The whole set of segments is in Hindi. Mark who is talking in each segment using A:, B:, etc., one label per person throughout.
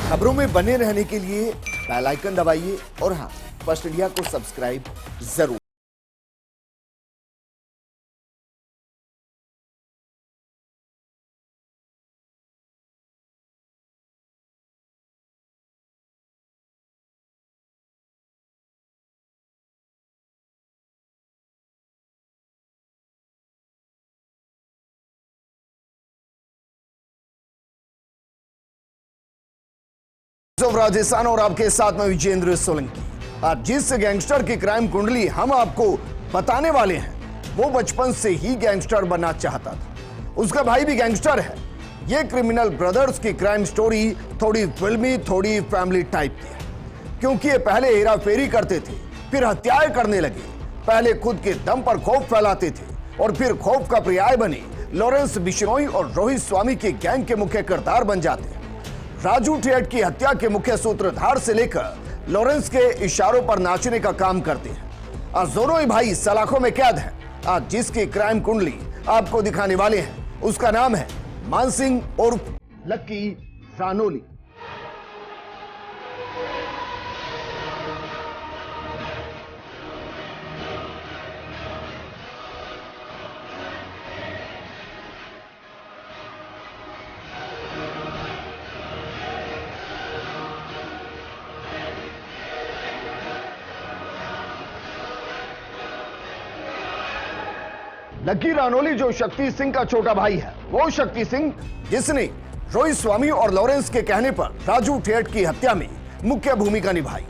A: खबरों में बने रहने के लिए बेल आइकन दबाइए और हाँ, फर्स्ट इंडिया को सब्सक्राइब जरूर। राजस्थान और आपके साथ में विजेंद्र सोलंकी। आज जिस गैंगस्टर की क्राइम कुंडली हम आपको बताने वाले हैं वो बचपन से ही गैंगस्टर बनना चाहता था। उसका भाई भी गैंगस्टर है। ये क्रिमिनल ब्रदर्स की क्राइम स्टोरी थोड़ी फिल्मी, थोड़ी फैमिली टाइप की है, क्योंकि ये पहले हेरा फेरी करते थे, फिर हत्याएं करने लगे। पहले खुद के दम पर खौफ फैलाते थे और फिर खौफ का पर्याय बने लॉरेंस बिश्नोई और रोहित स्वामी के गैंग के मुख्य किरदार बन जाते हैं। राजू ठेठ की हत्या के मुख्य सूत्रधार से लेकर लॉरेंस के इशारों पर नाचने का काम करते हैं। आज दोनों ही भाई सलाखों में कैद हैं। आज जिसकी क्राइम कुंडली आपको दिखाने वाले हैं उसका नाम है मानसिंह उर्फ लक्की रानोली। लक्की रानोली जो शक्ति सिंह का छोटा भाई है, वो शक्ति सिंह जिसने रोहित स्वामी और लॉरेंस के कहने पर राजू ठेठ की हत्या में मुख्य भूमिका निभाई।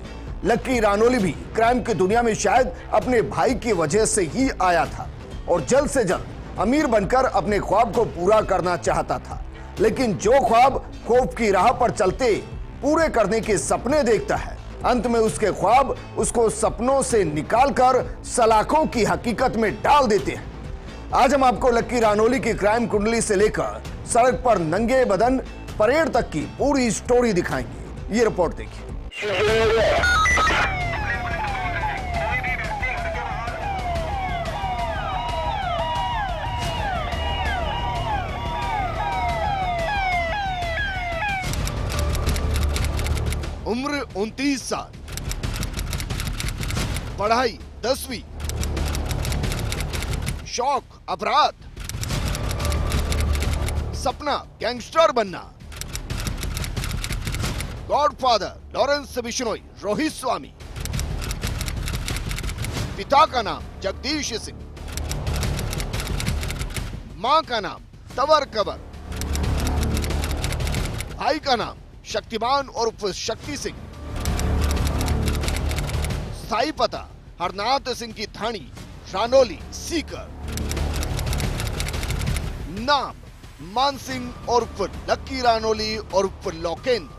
A: लक्की रानोली भी क्राइम की दुनिया में शायद अपने भाई की वजह से ही आया था और जल्द से जल्द अमीर बनकर अपने ख्वाब को पूरा करना चाहता था। लेकिन जो ख्वाब खौफ की राह पर चलते पूरे करने के सपने देखता है, अंत में उसके ख्वाब उसको सपनों से निकालकर सलाखों की हकीकत में डाल देते हैं। आज हम आपको लक्की रानोली की क्राइम कुंडली से लेकर सड़क पर नंगे बदन परेड तक की पूरी स्टोरी दिखाएंगे। ये रिपोर्ट देखिए। उम्र 29 साल, पढ़ाई 10वीं, शौक अपराध, सपना गैंगस्टर बनना, गॉडफादर लॉरेंस बिश्नोई रोहित स्वामी, पिता का नाम जगदीश सिंह, मां का नाम तवर कबर, भाई का नाम शक्तिमान उर्फ शक्ति सिंह, स्थायी पता हरनाथ सिंह की थानी रानोली सीकर, नाम मानसिंह उर्फ लक्की रानोली उर्फ लोकेंद्र।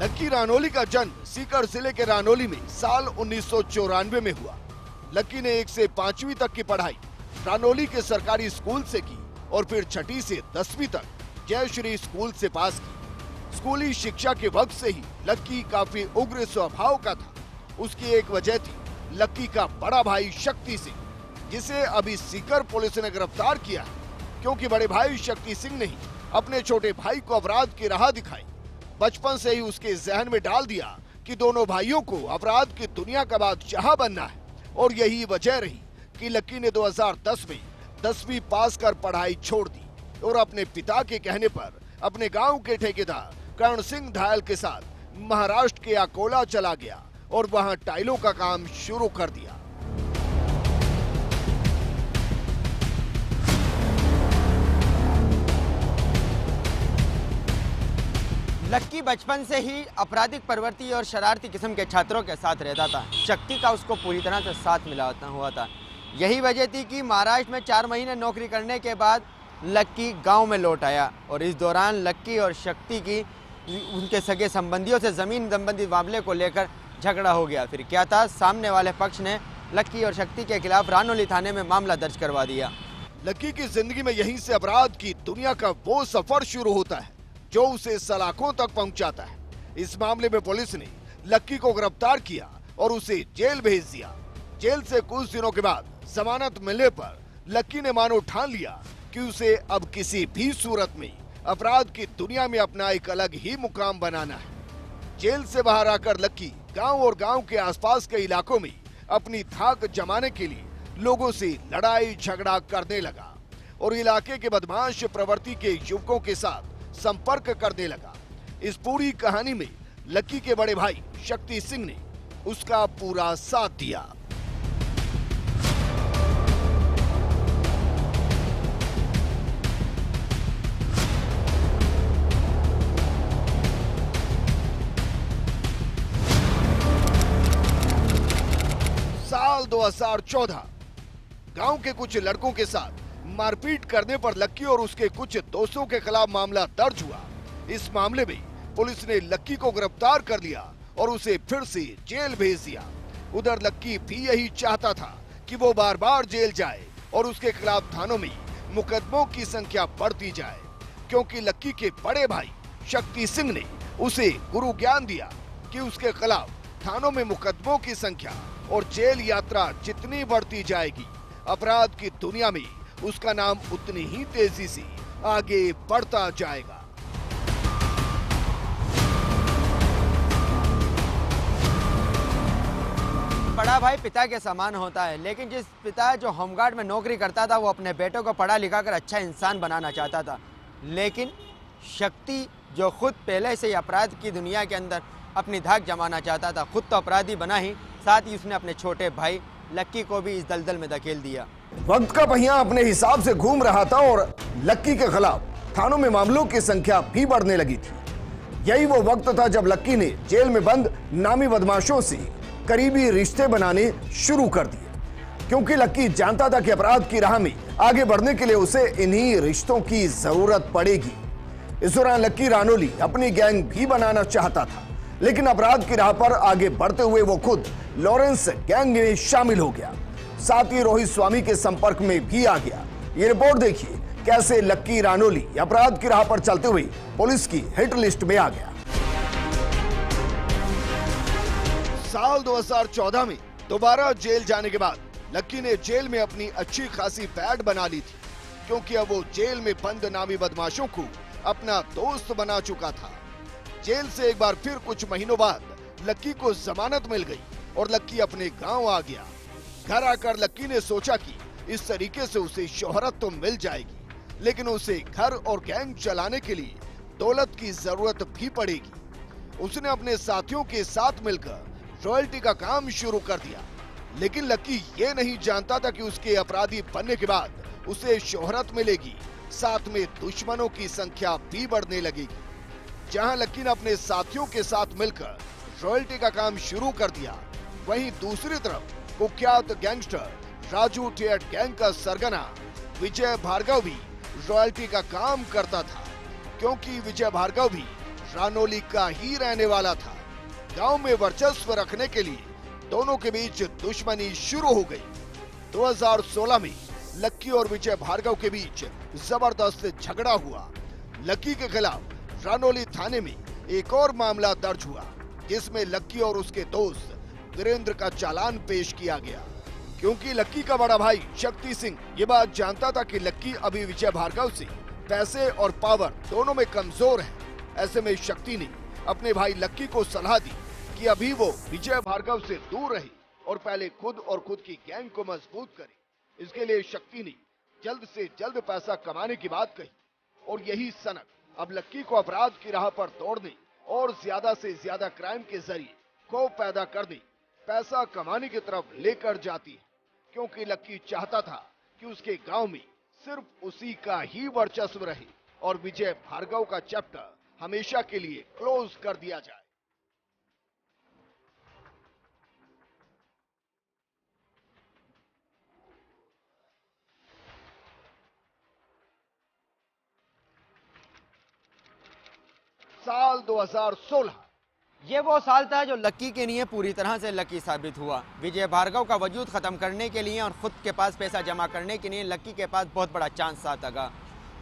A: लक्की रानोली का जन्म सीकर जिले के रानोली में साल 1994 में हुआ। लक्की ने 1 से 5वीं तक की पढ़ाई रानोली के सरकारी स्कूल से की और फिर 6ठी से 10वीं तक जय श्री स्कूल से पास की। स्कूली शिक्षा के वक्त से ही लक्की काफी उग्र स्वभाव का था। उसकी एक वजह थी लक्की का बड़ा भाई शक्ति सिंह, जिसे अभी सीकर पुलिस ने गिरफ्तार किया है, क्योंकि बड़े भाई शक्ति सिंह ने ही अपने छोटे भाई को अपराध की राह दिखाई। बचपन से ही उसके जहन में डाल दिया कि दोनों भाइयों को अपराध की दुनिया का बादशाह बनना है और यही वजह रही कि लक्की ने 2010 में 10वीं पास कर पढ़ाई छोड़ दी और अपने पिता के कहने पर अपने गांव के ठेकेदार कर्ण सिंह धायल के साथ महाराष्ट्र के अकोला चला गया और वहां टाइलों का काम शुरू कर दिया।
B: लक्की बचपन से ही आपराधिक प्रवृत्ति और शरारती किस्म के छात्रों के साथ रहता था। शक्ति का उसको पूरी तरह से साथ मिला हुआ था। यही वजह थी कि महाराष्ट्र में 4 महीने नौकरी करने के बाद लक्की गांव में लौट आया और इस दौरान लक्की और शक्ति की उनके सगे संबंधियों से ज़मीन संबंधी मामले को लेकर झगड़ा हो गया। फिर क्या था, सामने वाले पक्ष ने लक्की और शक्ति के खिलाफ रानोली थाने में मामला दर्ज करवा दिया।
A: लक्की की जिंदगी में यहीं से अपराध की दुनिया का वो सफर शुरू होता है जो उसे सलाखों तक पहुंचाता है। इस मामले में पुलिस ने लक्की को गिरफ्तार किया और उसे जेल भेज दिया। जेल से कुछ दिनों के बाद जमानत मिलने पर लक्की ने मानो ठान लिया कि उसे अब किसी भी सूरत में अपराध की दुनिया में अपना एक अलग ही मुकाम बनाना है। जेल से बाहर आकर लक्की गांव और गांव के आसपास के इलाकों में अपनी धाक जमाने के लिए लोगों से लड़ाई झगड़ा करने लगा और इलाके के बदमाश प्रवृत्ति के युवकों के साथ संपर्क करने लगा। इस पूरी कहानी में लक्की के बड़े भाई शक्ति सिंह ने उसका पूरा साथ दिया। साल 2014 गांव के कुछ लड़कों के साथ मारपीट करने पर लक्की और उसके कुछ दोस्तों के खिलाफ मामला दर्ज हुआ। इस मामले में पुलिस ने लक्की को गिरफ्तार कर लिया और उसे फिर से जेल भेज दिया। उधर लक्की भी यही चाहता था कि वो बार बार जेल जाए और उसके खिलाफ थानों में मुकदमों की संख्या बढ़ती जाए, क्योंकि लक्की के बड़े भाई शक्ति सिंह ने उसे गुरु ज्ञान दिया कि उसके खिलाफ थानों में मुकदमों की संख्या और जेल यात्रा जितनी बढ़ती जाएगी, अपराध की दुनिया में उसका नाम उतनी ही तेजी से आगे बढ़ता जाएगा।
B: बड़ा भाई पिता के समान होता है, लेकिन जिस पिता जो होमगार्ड में नौकरी करता था वो अपने बेटों को पढ़ा लिखा कर अच्छा इंसान बनाना चाहता था। लेकिन शक्ति जो खुद पहले से ही अपराध की दुनिया के अंदर अपनी धाक जमाना चाहता था, खुद तो अपराधी बना ही, साथ ही उसने अपने छोटे भाई लक्की को भी इस दलदल में धकेल दिया।
A: वक्त का पहिया अपने हिसाब से घूम रहा था और लक्की के खिलाफ थानों में मामलों की संख्या भी बढ़ने लगी थी। यही वो वक्त था जब लक्की ने जेल में बंद नामी बदमाशों से करीबी रिश्ते बनाने शुरू कर दिए, क्योंकि लक्की जानता था कि अपराध की राह में आगे बढ़ने के लिए उसे इन्हीं रिश्तों की जरूरत पड़ेगी। इस दौरान लक्की रानोली अपनी गैंग भी बनाना चाहता था, लेकिन अपराध की राह पर आगे बढ़ते हुए वो खुद लॉरेंस गैंग में शामिल हो गया, साथ ही रोहित स्वामी के संपर्क में भी आ गया। ये रिपोर्ट देखिए कैसे लक्की रानोली अपराध की राह पर चलते हुए पुलिस की हिट लिस्ट में आ गया। साल 2014 में दोबारा जेल जाने के बाद लक्की ने जेल में अपनी अच्छी खासी पैठ बना ली थी, क्योंकि अब वो जेल में बंद नामी बदमाशों को अपना दोस्त बना चुका था। जेल से एक बार फिर कुछ महीनों बाद लक्की को जमानत मिल गई और लक्की अपने गांव आ गया। घर आकर लक्की ने सोचा कि इस तरीके से उसे शोहरत तो मिल जाएगी, लेकिन उसे घर और गैंग चलाने के लिए दौलत की जरूरत भी पड़ेगी। उसने अपने साथियों के साथ मिलकर रॉयल्टी का काम शुरू कर दिया, लेकिन लक्की ये नहीं जानता था कि उसके अपराधी बनने के बाद उसे शोहरत मिलेगी, साथ में दुश्मनों की संख्या भी बढ़ने लगेगी। जहां लक्की ने अपने साथियों के साथ मिलकर रॉयल्टी का काम शुरू कर दिया, वहीं दूसरी तरफ कुख्यात गैंगस्टर राजू ठेठ गैंग का सरगना विजय भार्गव भी रॉयल्टी का काम करता था, क्योंकि विजय भार्गव भी रानोली का ही रहने वाला था। गांव में वर्चस्व रखने के लिए दोनों के बीच दुश्मनी शुरू हो गई। 2016 में लक्की और विजय भार्गव के बीच जबरदस्त झगड़ा हुआ। लक्की के खिलाफ रानोली थाने में एक और मामला दर्ज हुआ, जिसमें लक्की और उसके दोस्त वीरेंद्र का चालान पेश किया गया, क्योंकि लक्की का बड़ा भाई शक्ति सिंह ये बात जानता था कि लक्की अभी विजय भार्गव से पैसे और पावर दोनों में कमजोर है। ऐसे में शक्ति ने अपने भाई लक्की को सलाह दी कि अभी वो विजय भार्गव से दूर रहे और पहले खुद और खुद की गैंग को मजबूत करे। इसके लिए शक्ति ने जल्द से जल्द पैसा कमाने की बात कही और यही सनक अब लक्की को अपराध की राह पर दौड़ने और ज्यादा से ज्यादा क्राइम के जरिए खौफ पैदा करने, पैसा कमाने की तरफ लेकर जाती है, क्योंकि लक्की चाहता था कि उसके गांव में सिर्फ उसी का ही वर्चस्व रहे और विजय भार्गव का चैप्टर हमेशा के लिए क्लोज कर दिया जाए। साल 2016
B: ये वो साल था जो लक्की के लिए पूरी तरह से लकी साबित हुआ। विजय भार्गव का वजूद खत्म करने के लिए और खुद के पास पैसा जमा करने के लिए लक्की के पास बहुत बड़ा चांस आता था।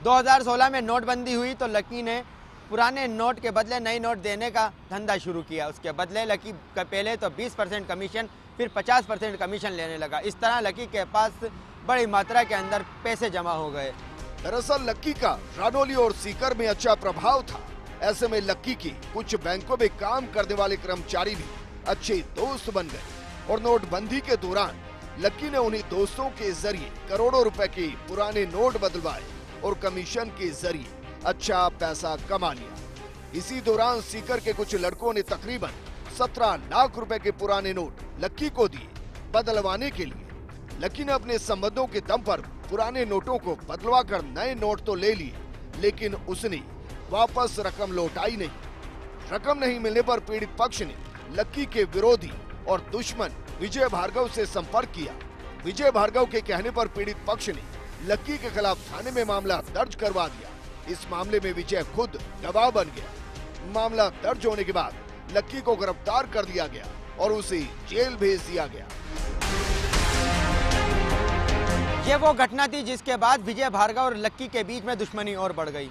B: 2016 में नोटबंदी हुई तो लक्की ने पुराने नोट के बदले नए नोट देने का धंधा शुरू किया। उसके बदले लक्की का पहले तो 20% कमीशन, फिर 50% कमीशन लेने लगा। इस तरह लक्की के पास बड़ी मात्रा के अंदर पैसे जमा हो गए।
A: दरअसल लक्की का रानोली और सीकर में अच्छा प्रभाव था। ऐसे में लक्की के कुछ बैंकों में काम करने वाले कर्मचारी भी अच्छे दोस्त बन गए और नोटबंदी के दौरान लक्की ने उन्हीं दोस्तों के जरिए करोड़ों रुपए के पुराने नोट बदलवाए और कमीशन के जरिए अच्छा पैसा कमा लिया। इसी दौरान सीकर के कुछ लड़कों ने तकरीबन 17 लाख रुपए के पुराने नोट लक्की को दिए बदलवाने के लिए। लक्की ने अपने संबंधों के दम पर पुराने नोटों को बदलवा कर नए नोट तो ले लिए, लेकिन उसने वापस रकम लौटाई नहीं। रकम नहीं मिलने पर पीड़ित पक्ष ने लक्की के विरोधी और दुश्मन विजय भार्गव से संपर्क किया। विजय भार्गव के कहने पर पीड़ित पक्ष ने लक्की के खिलाफ थाने में मामला दर्ज करवा दिया। इस मामले में विजय खुद गवाह बन गया। मामला दर्ज होने के बाद लक्की को गिरफ्तार कर लिया गया और उसे जेल भेज दिया गया।
B: ये वो घटना थी जिसके बाद विजय भार्गव और लक्की के बीच में दुश्मनी और बढ़ गई।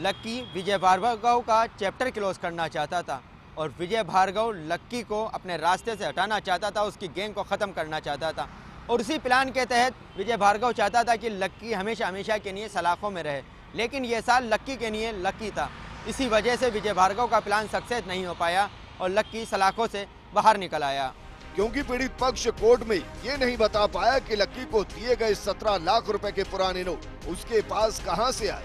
B: लक्की विजय भार्गव का चैप्टर क्लोज करना चाहता था और विजय भार्गव लक्की को अपने रास्ते से हटाना चाहता था, उसकी गैंग को ख़त्म करना चाहता था। और उसी प्लान के तहत विजय भार्गव चाहता था कि लक्की हमेशा हमेशा के लिए सलाखों में रहे, लेकिन ये साल लक्की के लिए लकी था। इसी वजह से विजय भार्गव का प्लान सक्सेस नहीं हो पाया और लक्की सलाखों से बाहर निकल आया।
A: क्योंकि पीड़ित पक्ष कोर्ट में ये नहीं बता पाया कि लक्की को दिए गए 17 लाख रुपए के पुराने नोट उसके पास कहां से आए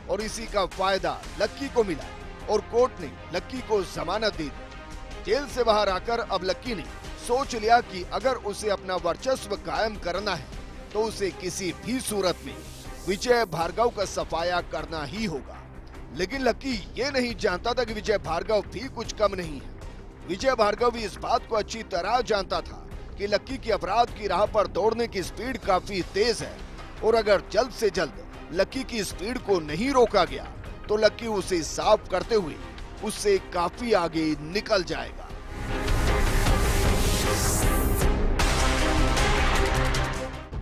A: और इसी का फायदा लक्की को मिला और कोर्ट ने लक्की को जमानत दे दी। जेल से बाहर आकर अब लक्की ने सोच लिया कि अगर उसे अपना वर्चस्व कायम करना है तो उसे किसी भी सूरत में विजय भार्गव का सफाया करना ही होगा। लेकिन लक्की ये नहीं जानता था कि विजय भार्गव भी कुछ कम नहीं है। विजय भार्गव भी इस बात को अच्छी तरह जानता था कि लक्की की अपराध की राह पर दौड़ने की स्पीड काफी तेज है और अगर जल्द से जल्द लक्की की स्पीड को नहीं रोका गया तो लक्की उसे साफ करते हुए उससे काफी आगे निकल जाएगा।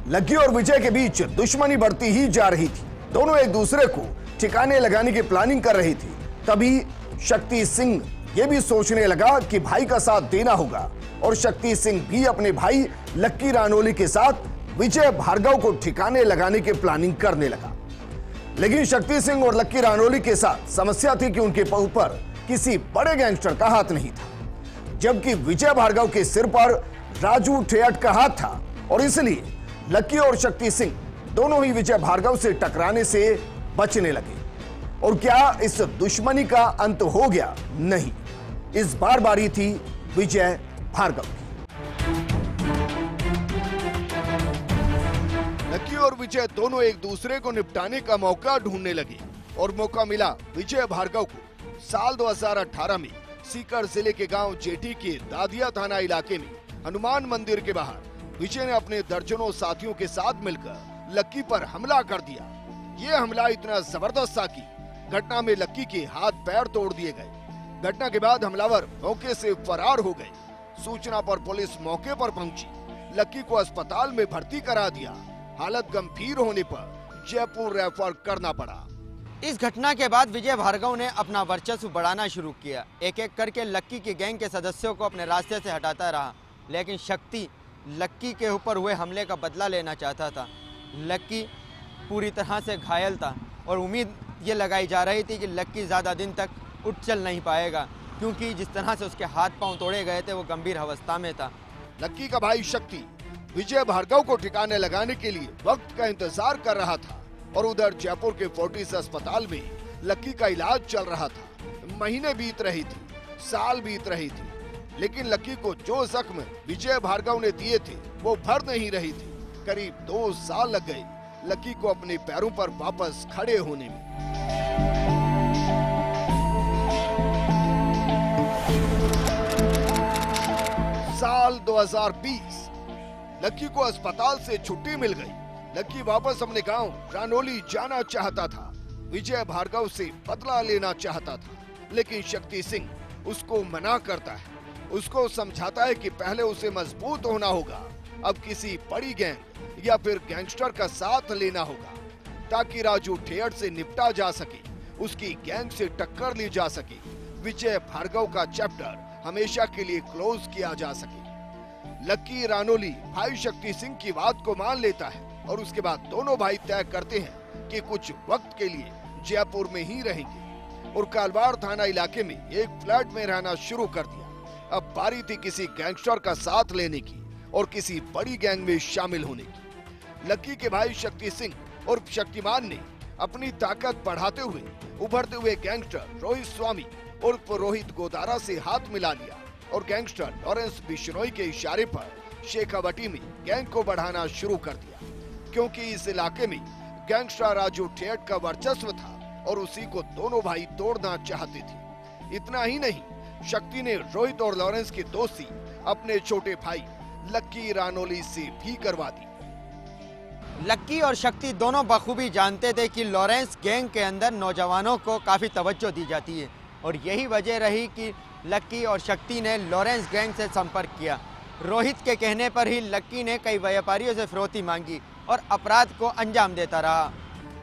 A: लक्की और विजय के बीच दुश्मनी बढ़ती ही जा रही थी। दोनों एक दूसरे को ठिकाने लगाने की प्लानिंग कर रही थी। तभी शक्ति सिंह ये भी सोचने लगा कि भाई का साथ देना होगा और शक्ति सिंह भी अपने भाई लक्की रानोली के साथ विजय भार्गव को ठिकाने लगाने की प्लानिंग करने लगा। लेकिन शक्ति सिंह और लक्की रानोली के साथ समस्या थी कि उनके ऊपर किसी बड़े गैंगस्टर का हाथ नहीं था, जबकि विजय भार्गव के सिर पर राजू ठेहट का हाथ था और इसलिए लक्की और शक्ति सिंह दोनों ही विजय भार्गव से टकराने से बचने लगे। और क्या इस दुश्मनी का अंत हो गया? नहीं, इस बार बारी थी विजय भार्गव की। लक्की और विजय दोनों एक दूसरे को निपटाने का मौका ढूंढने लगे और मौका मिला विजय भार्गव को। साल 2018 में सीकर जिले के गांव जेठी के दादिया थाना इलाके में हनुमान मंदिर के बाहर विजय ने अपने दर्जनों साथियों के साथ मिलकर लक्की पर हमला कर दिया। ये हमला इतना जबरदस्त था कि घटना में लक्की के हाथ पैर तोड़ दिए गए। घटना के बाद हमलावर मौके से फरार हो गए। सूचना पर पुलिस मौके पर पहुंची, लक्की को अस्पताल में भर्ती करा दिया। हालत गंभीर होने पर जयपुर रेफर करना पड़ा।
B: इस घटना के बाद विजय भार्गव ने अपना वर्चस्व बढ़ाना शुरू किया। एक एक करके लक्की की गैंग के सदस्यों को अपने रास्ते से हटाता रहा, लेकिन शक्ति लक्की के ऊपर हुए हमले का बदला लेना चाहता था। लक्की पूरी तरह से घायल था और उम्मीद ये लगाई जा रही थी कि लक्की ज़्यादा दिन तक उठ चल नहीं पाएगा, क्योंकि जिस तरह से उसके हाथ पांव तोड़े गए थे वो गंभीर अवस्था में था।
A: लक्की का भाई शक्ति विजय भार्गव को ठिकाने लगाने के लिए वक्त का इंतजार कर रहा था और उधर जयपुर के फोर्टिस अस्पताल में लक्की का इलाज चल रहा था। महीने बीत रही थी, साल बीत रही थी, लेकिन लक्की को जो जख्म विजय भार्गव ने दिए थे वो भर नहीं रही थी। करीब 2 साल लग गए लक्की को अपने पैरों पर वापस खड़े होने में। साल 2020 लक्की को अस्पताल से छुट्टी मिल गई। लक्की वापस अपने गांव रानोली जाना चाहता था। विजय भार्गव से बदला लेना चाहता था, लेकिन शक्ति सिंह उसको मना करता है। उसको समझाता है कि पहले उसे मजबूत होना होगा, अब किसी बड़ी गैंग या फिर गैंगस्टर का साथ लेना होगा ताकि राजू ठेहट से निपटा जा सके, उसकी गैंग से टक्कर ली जा सके, विजय भार्गव का चैप्टर हमेशा के लिए क्लोज किया जा सके। लक्की रानोली भाई शक्ति सिंह की बात को मान लेता है और उसके बाद दोनों भाई तय करते हैं कि कुछ वक्त के लिए जयपुर में ही रहेंगे और कालवाड़ थाना इलाके में एक फ्लैट में रहना शुरू कर दिया। अब बारी थी किसी गैंगस्टर का साथ लेने की और किसी बड़ी गैंग में शामिल होने की। लक्की के भाई शक्ति सिंह और शक्तिमान ने अपनी ताकत बढ़ाते हुए उभरते हुए गैंगस्टर रोहित स्वामी और रोहित गोदारा से हाथ मिला लिया और गैंगस्टर लॉरेंस बिश्नोई के इशारे पर शेखावटी में गैंग को बढ़ाना शुरू कर दिया, क्योंकि इस इलाके में गैंगस्टर राजू ठेठ का वर्चस्व था और उसी को दोनों भाई तोड़ना चाहते थे। इतना ही नहीं, शक्ति ने रोहित और लॉरेंस की दोस्ती अपने छोटे भाई लक्की रानोली से भी करवा दी।
B: लक्की और शक्ति दोनों बखूबी जानते थे कि लॉरेंस गैंग के अंदर नौजवानों को काफ़ी तवज्जो दी जाती है और यही वजह रही कि लक्की और शक्ति ने लॉरेंस गैंग से संपर्क किया। रोहित के कहने पर ही लक्की ने कई व्यापारियों से फिरौती मांगी और अपराध को अंजाम देता रहा।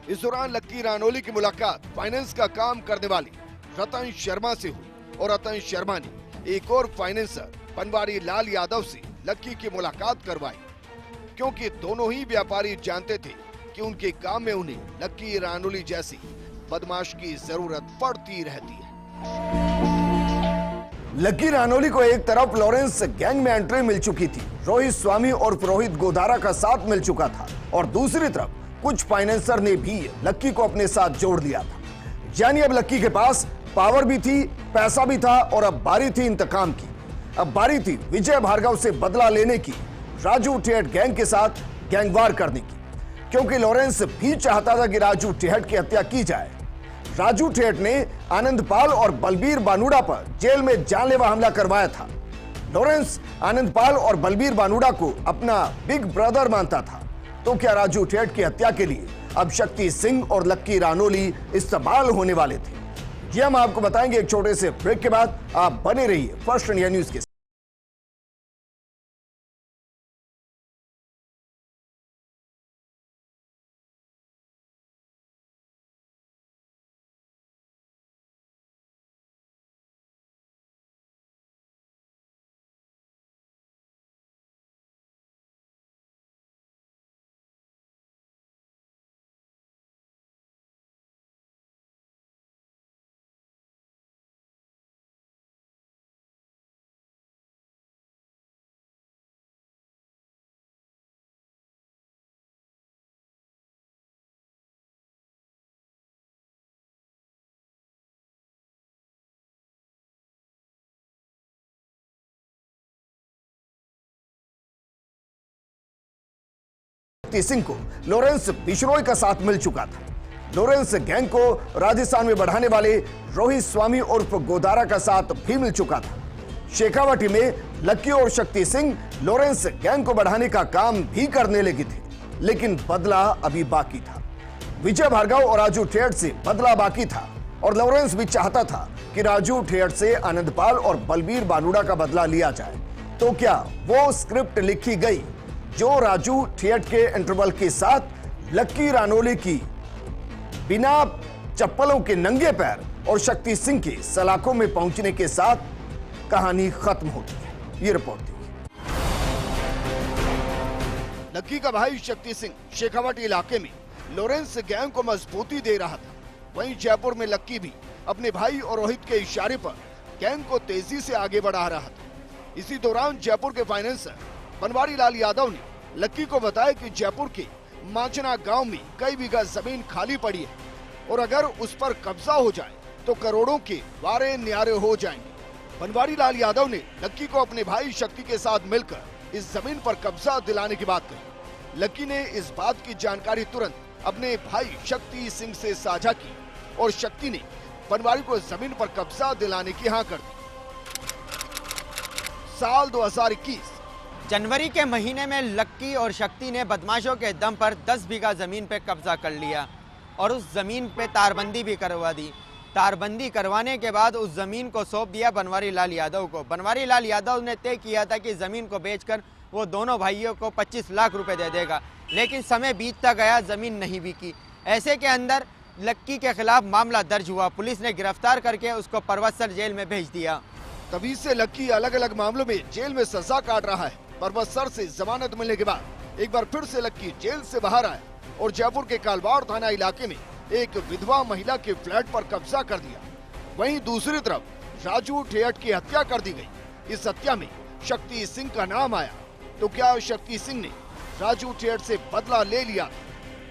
A: इस दौरान लक्की रानोली की मुलाकात फाइनेंस का काम करने वाले रतन शर्मा से हुई और रतन शर्मा ने एक और फाइनेंसर बनवारी लाल यादव से लक्की की मुलाकात करवाई, क्योंकि दोनों ही व्यापारी जानते थे कि उनके काम में उन्हें लक्की रानोली जैसी बदमाश की जरूरत पड़ती रहती है। लक्की रानोली को एक तरफ लॉरेंस गैंग में एंट्री मिल चुकी थी, रोहित स्वामी और रोहित गोदारा का साथ मिल चुका था और दूसरी तरफ कुछ फाइनेंसर ने भी लक्की को अपने साथ जोड़ लिया था। यानी अब लक्की के पास पावर भी थी, पैसा भी था और अब बारी थी इंतकाम की। अब बारी थी विजय भार्गव से बदला लेने की, राजू ठेठ गैंग के साथ गैंगवार करने की, क्योंकि लॉरेंस भी चाहता था कि राजू ठेठ की हत्या की जाए। राजू ठेठ ने आनंदपाल और बलबीर बानुड़ा पर जेल में जानलेवा हमला करवाया था। लॉरेंस आनंदपाल और बलबीर बानुड़ा को अपना बिग ब्रदर मानता था, तो क्या राजू ठेठ की हत्या के लिए अब शक्ति सिंह और लक्की रानोली इस्तेमाल होने वाले थे? ये हम आपको बताएंगे एक छोटे से ब्रेक के बाद। आप बने रहिए फर्स्ट इंडिया न्यूज के साथ। शक्ति सिंह को लॉरेंस बिश्नोई का साथ मिल चुका था। लॉरेंस गैंग को राजस्थान में बढ़ाने वाले रोहित स्वामी और गोदारा का साथ भी मिल चुका था। शेखावटी में लक्की और शक्ति सिंह लॉरेंस गैंग को बढ़ाने का काम भी करने लगे थे, लेकिन बदला अभी बाकी था। विजय भार्गव और राजू ठेठ से बदला बाकी था और लॉरेंस भी चाहता था कि राजू ठेठ से आनंदपाल और बलबीर बानुड़ा का बदला लिया जाए। तो क्या वो स्क्रिप्ट लिखी गई जो राजू ठेठ के इंटरवल के साथ लक्की रानोली की बिना चप्पलों के नंगे पैर और शक्ति सिंह के सलाखों में पहुंचने के साथ कहानी खत्म होती है? ये रिपोर्ट थी। लक्की का भाई शक्ति सिंह शेखावटी इलाके में लॉरेंस गैंग को मजबूती दे रहा था। वहीं जयपुर में लक्की भी अपने भाई और रोहित के इशारे पर गैंग को तेजी से आगे बढ़ा रहा था। इसी दौरान जयपुर के फाइनेंसर बनवारी लाल यादव ने लक्की को बताया कि जयपुर के मांचना गांव में कई बीघा जमीन खाली पड़ी है और अगर उस पर कब्जा हो जाए तो करोड़ों के वारे न्यारे हो जाएंगे। बनवारी लाल यादव ने लक्की को अपने भाई शक्ति के साथ मिलकर इस जमीन पर कब्जा दिलाने की बात कही। लक्की ने इस बात की जानकारी तुरंत अपने भाई शक्ति सिंह से साझा की और शक्ति ने बनवारी को जमीन पर कब्जा दिलाने की हाँ कर दी। साल 2021
B: जनवरी के महीने में लक्की और शक्ति ने बदमाशों के दम पर 10 बीघा जमीन पे कब्जा कर लिया और उस जमीन पे तारबंदी भी करवा दी। तारबंदी करवाने के बाद उस जमीन को सौंप दिया बनवारी लाल यादव को। बनवारी लाल यादव ने तय किया था कि जमीन को बेचकर वो दोनों भाइयों को 25 लाख रुपए दे देगा, लेकिन समय बीतता गया, जमीन नहीं बिकी। ऐसे के अंदर लक्की के खिलाफ मामला दर्ज हुआ। पुलिस ने गिरफ्तार करके उसको परबतसर जेल में भेज दिया।
A: तभी से लक्की अलग अलग मामलों में जेल में सजा काट रहा है। परबतसर से जमानत मिलने के बाद एक बार फिर से लक्की जेल से बाहर आया और जयपुर के कालवाड़ थाना इलाके में एक विधवा महिला के फ्लैट पर कब्जा कर दिया। वहीं दूसरी तरफ राजू ठेहट की हत्या कर दी गई। इस हत्या में शक्ति सिंह का नाम आया, तो क्या शक्ति सिंह ने राजू ठेहट से बदला ले लिया?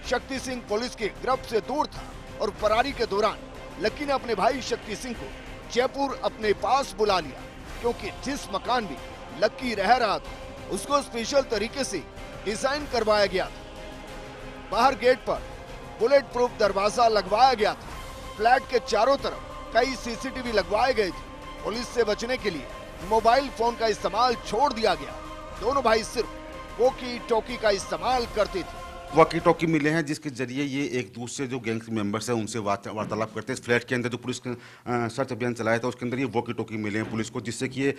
A: शक्ति सिंह पुलिस के गिरफ्त से दूर था और फरारी के दौरान लक्की ने अपने भाई शक्ति सिंह को जयपुर अपने पास बुला लिया, क्योंकि जिस मकान में लक्की रह रहा था उसको स्पेशल तरीके से डिजाइन करवाया गया था। बाहर गेट पर बुलेट प्रूफ दरवाजा लगवाया गया था। फ्लैट के चारों तरफ कई सीसीटीवी लगवाए गए थे। पुलिस से बचने के लिए मोबाइल फोन का इस्तेमाल छोड़ दिया गया। दोनों भाई सिर्फ वॉकी टॉकी का इस्तेमाल करते थे।
C: वॉकी टॉकी मिले हैं जिसके जरिए ये एक दूसरे जो गैंग मेंबर्स हैं उनसे वार्तालाप करते हैं। इस फ्लैट के अंदर जो पुलिस सर्च अभियान चलाया था उसके अंदर ये वॉकी टॉकी मिले हैं पुलिस को, जिससे कि ये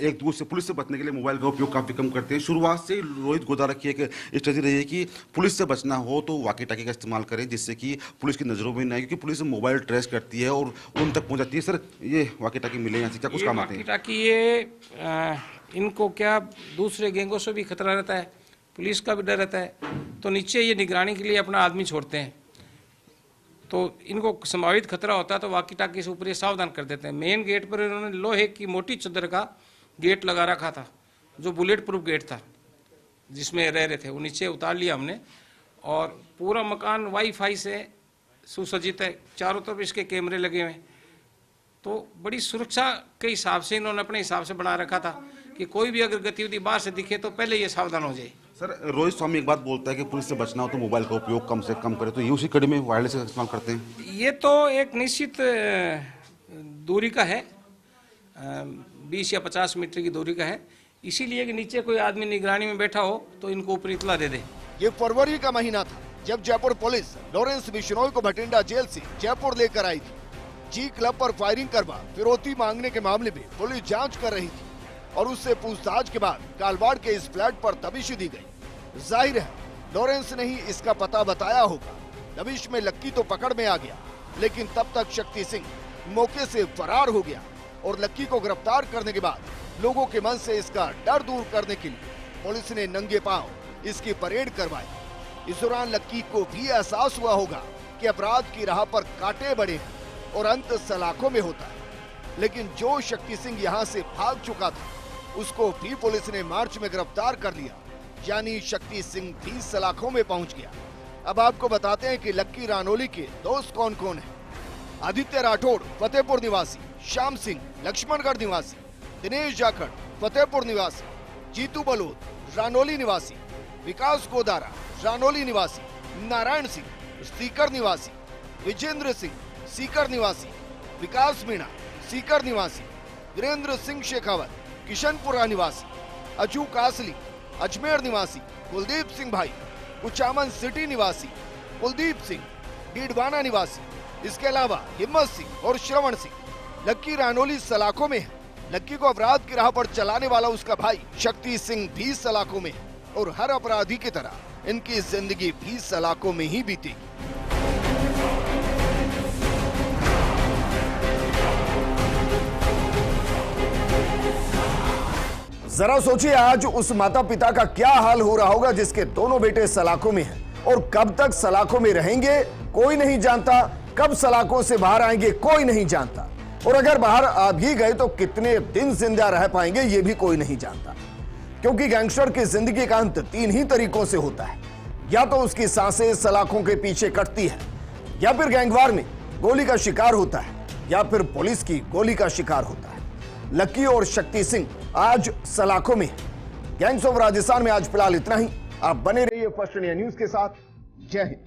C: एक दूसरे पुलिस से बचने के लिए मोबाइल का उपयोग काफ़ी कम करते हैं। शुरुआत से रोहित गोदारा की एक स्ट्रेटजी रही है कि पुलिस से बचना हो तो वॉकी टॉकी का इस्तेमाल करें, जिससे कि पुलिस की नज़रों में नहीं आए, क्योंकि पुलिस मोबाइल ट्रेस करती है और उन तक पहुँच जाती है। सर, ये वॉकी टॉकी मिले हैं, क्या कुछ काम आते हैं?
D: वॉकी टॉकी ये इनको क्या दूसरे गैंगों से भी खतरा रहता है, पुलिस का भी डर रहता है, तो नीचे ये निगरानी के लिए अपना आदमी छोड़ते हैं। तो इनको संभावित खतरा होता है तो वॉकी टॉकी से ऊपर ये सावधान कर देते हैं। मेन गेट पर इन्होंने लोहे की मोटी चादर का गेट लगा रखा था, जो बुलेट प्रूफ गेट था जिसमें रह रहे थे, वो नीचे उतार लिया हमने। और पूरा मकान वाईफाई से सुसज्जित है, चारों तरफ इसके कैमरे लगे हुए हैं। तो बड़ी सुरक्षा के हिसाब से इन्होंने अपने हिसाब से बना रखा था कि कोई भी अगर गतिविधि बाहर से दिखे तो पहले ये सावधान हो जाए।
C: सर, रोहित स्वामी एक बात बोलता है कि पुलिस से बचना हो तो मोबाइल का उपयोग कम से कम करे, तो ये उसी कड़ी में वायरलेस का इस्तेमाल करते हैं।
D: ये तो एक निश्चित दूरी का है, 20 या 50 मीटर की दूरी का है, इसीलिए कि नीचे कोई आदमी निगरानी में बैठा हो तो इनको ऊपर इतला दे दे।
A: ये फरवरी का महीना था जब जयपुर पुलिस लॉरेंस बिश्नोई को भटिंडा जेल से जयपुर लेकर आई थी। जी क्लब पर फायरिंग करवा फिरौती मांगने के मामले में पुलिस जांच कर रही थी और उससे पूछताछ के बाद कालवाड़ के इस फ्लैट पर दबिश दी गई। जाहिर है लॉरेंस ने ही इसका पता बताया होगा। दबिश में लक्की तो पकड़ में आ गया, लेकिन तब तक शक्ति सिंह मौके से फरार हो गया और लक्की को गिरफ्तार करने के बाद लोगों के मन से इसका डर दूर करने के लिए पुलिस ने नंगे पांव इसकी परेड करवाई। इस दौरान लक्की को भी एहसास हुआ होगा कि अपराध की राह पर कांटे बड़े हैं और अंत सलाखों में होता है। लेकिन जो शक्ति सिंह यहाँ से भाग चुका था उसको भी पुलिस ने मार्च में गिरफ्तार कर लिया, यानी शक्ति सिंह भी सलाखों में पहुंच गया। अब आपको बताते हैं कि लक्की रानोली के दोस्त कौन कौन हैं। आदित्य राठौड़ फतेहपुर निवासी, श्याम सिंह लक्ष्मणगढ़ निवासी, दिनेश जाखड़ फतेहपुर निवासी, जीतू बलोद रानोली निवासी, विकास गोदारा रानोली निवासी, नारायण सिंह सीकर निवासी, विजेंद्र सिंह सीकर निवासी, विकास मीणा सीकर निवासी, वीरेंद्र सिंह शेखावत किशनपुरा निवासी, अजू कासली अजमेर निवासी, कुलदीप सिंह भाई कुचामन सिटी निवासी, कुलदीप सिंह डीडवाना निवासी, इसके अलावा हिम्मत सिंह और श्रवण सिंह। लक्की रानोली सलाखों में है। लक्की को अपराध की राह पर चलाने वाला उसका भाई शक्ति सिंह भी सलाखों में है और हर अपराधी की तरह इनकी जिंदगी भी सलाखों में ही बीतेगी। जरा सोचिए आज उस माता पिता का क्या हाल हो रहा होगा जिसके दोनों बेटे सलाखों में हैं और कब तक सलाखों में रहेंगे कोई नहीं जानता, कब सलाखों से बाहर आएंगे कोई नहीं जानता, और अगर बाहर आ भी गए तो कितने दिन जिंदा रह पाएंगे ये भी कोई नहीं जानता। क्योंकि गैंगस्टर की जिंदगी का अंत 3 ही तरीकों से होता है, या तो उसकी सांसें सलाखों के पीछे कटती है, या फिर गैंगवार में गोली का शिकार होता है, या फिर पुलिस की गोली का शिकार होता है। लक्की और शक्ति सिंह आज सलाखों में। गैंग्स ऑफ राजस्थान में आज फिलहाल इतना ही। आप बने रहिए फर्स्ट इंडिया न्यूज के साथ। जय हिंद।